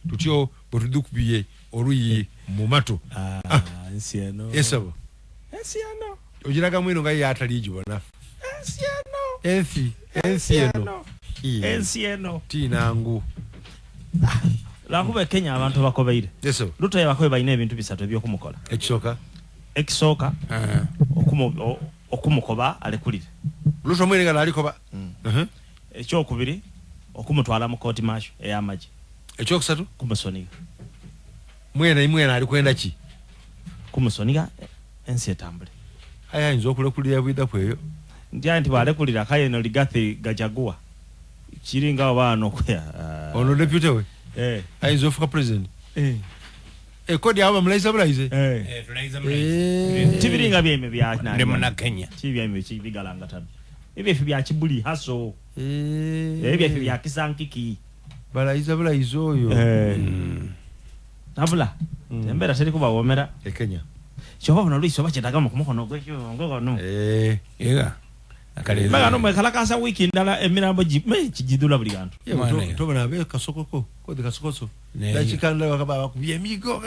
tutyo bwetudukubiye oluyi mu mato ensiano esabo ogiraga mwino nga yatali jibona ensieno tinangu lakuba Kenya abantu bakobeire yeso Ruto yabakobe bayina ebintu bisatu ebyokumukola ekisoka okumukoba alekulire Ruto mwenga nalikoba ekyokubiri okumutwala mu court martial eyamaji ekyokusatu kumusoniga mwena alikwenda ki kumusoniga ensi etambule aya inzo okulekulira bwida kweyo nti balekulira kaye no Ligathi Gachagua kiringa abano kya ono deputy we aizo fuka president kodi aba mlaisa bulaize tulaiza mlaisa tibiringa byeme bya nani muna Kenya tibyeme kibigalanga tano ebyefi bya kibuli haso ebyefi bya kisankiki balaiza bulaizo oyo tabula tembera seri kuba womera Kenya choba bano lwiso bachetaga mu kumukono gwekyo ngono ega akale baga no mwekala kasa wiki ndala emirambo kijidula buli kantu to bana be kasokoko ko de kasokoso da chikanda wakaba bakubye migo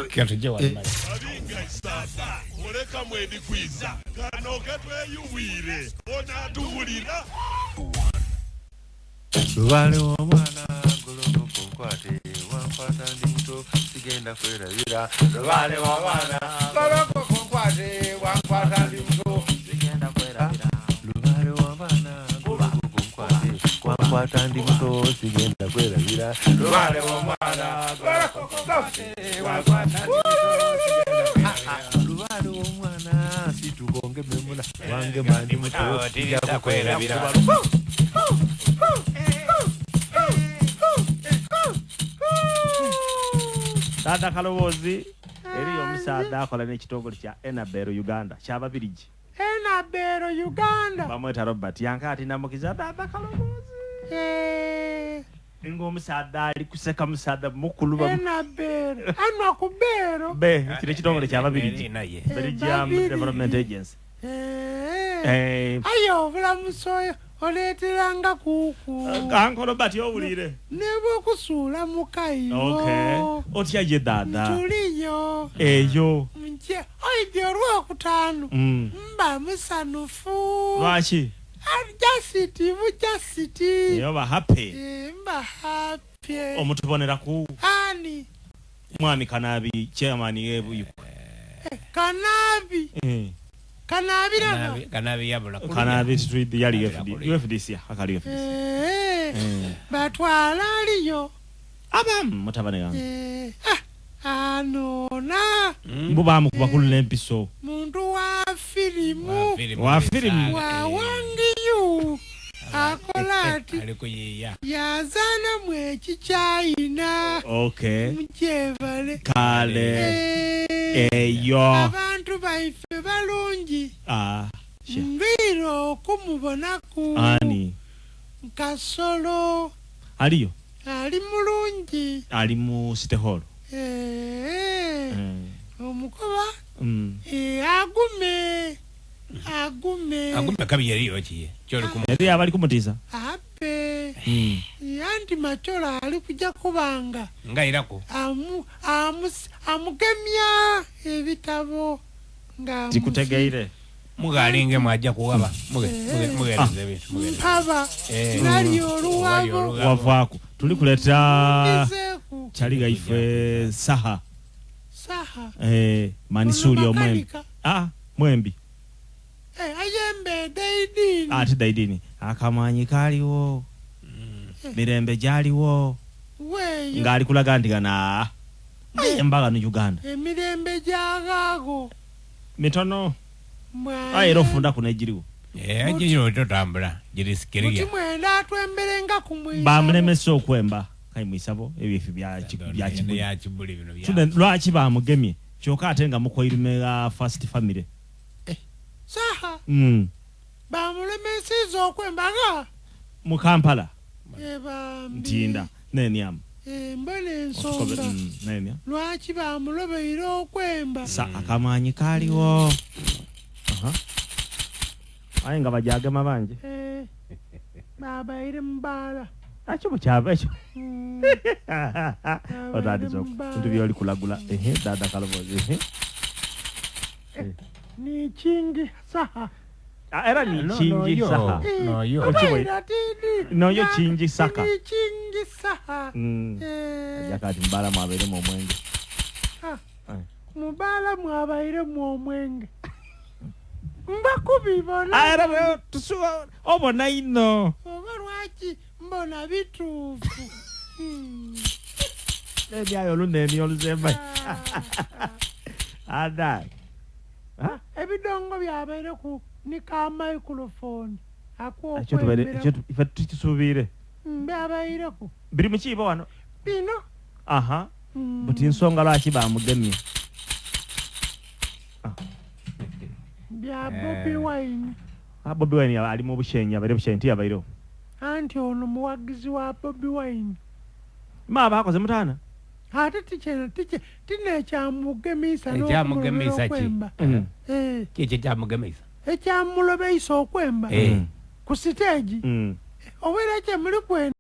kyantu je wali abinga sasa oleka mwedi kwiza kano gatwe yuwire ona duhulira Lubale wa mwana golongo konkwate wankwata ndi muto sigenda kwerabira Lubale wa mwana golongo konkwate wankwata ndi muto sigenda kwerabira Lubale wa mwana golongo konkwate wankwata ndi muto sigenda kwerabira Lubale wa mwana golongo konkwate wankwata ndi muto sigenda kwerabira Lubale wa mwana situkonge memuna wange mandi muto sigenda kwerabira Tata Kalowozi eriyo omusaadha akola n'ekitongole kya Enabero Uganda ky'Ababirigi Enabero Uganda bamweta Robert yankati namukiza Tata Kalowozi ngo omusaadha ali kuseka musaadha mukulu Enabero anwa kubero be kire kitongole ky'Ababirigi Belgium Development Agency ayo bulamusoyo oleteranga kuku kanko Robert yowulire nebo kusula mukayo otya je dada tuliyo eyo nje oidyo Lwokutaano mba musanufu lwaki Justy yo ba happy mba happy omutubonera ku ani mwami Kanabi chairman yebu Kanabi Kanabi yabula Kanabi street yali FDC akali FDC batwala aliyo abam mutabane yangu anona mbubamu kubakulula empiso muntu wa filimu wa wangiyu akolati yazana mwekichina mchevale kale eyo abantu baife balungi mbiro kumubonaku ani Kasolo aliyo ali mulungi ali mu City Hall omukoba agume kabi yaliyo kiye kyoli kumu eri abali kumutiza ape yanti machola ali kujja kubanga ngairako amugemya ebitabo nga tikutegeire mugalinge mwajja kuwaba mugereze bitu mpaba nali oluwabo wavako tuli kuleta chaliga ife saha manisuli omwembi mwembi ayembe daidini ati daidini akamanyi kaliwo mirembe jaliwo ngali kulaga ndigana embaga no Uganda emirembe jagago mitono ayero funda kunejiriwo ajiro totambula jirisikiriya mutimwenda atwemberenga kumwe bamlemesa okwemba kai mwisabo ebyefi bya kibuli bino bya tune lwaki bamugemye kyoka atenga mukoirimega first family saha bamulemesiza okwembaga mu Kampala ntinda nenyam mbone ensonga lwaki bamulobeire okwemba sa akamanyi kaliwo ayenga bajagema banje babaire mbala Acho buchava echo. Otadi zoko. Ntu byoli kulagula. Dada Kalobozi. Ni chingi saha. Era ni chingi saha. No yo. No yo chingi saka. Ni chingi saha. Yakati mbala mwabere mu mwenge. Mubala mwabaire mu mwenge. Mbakubibona. Era tusuwa obona ino. Obarwachi mbona bitufu. Ebyayo luneni oluzemba. Ada. Ebidongo byabaire ku nika microphone. Ako Acho tubere ifa tutisubire. Byabaire ku. Biri mukiba wano. Bino. Aha. Buti nsonga lwaki bamugemye. Bya Bobby Wine. Bobby Wine ali mu bushenya bare bushenti yabairo. Anti ono muwagizi wa Bobby Wine. Maba akoze mutana. Ate tine kyamugemisa Ekyamugemisa ki? Kiki kyamugemisa? Ekyamulobeisa okwemba. Ku stage. Obwera kye muri kwenda.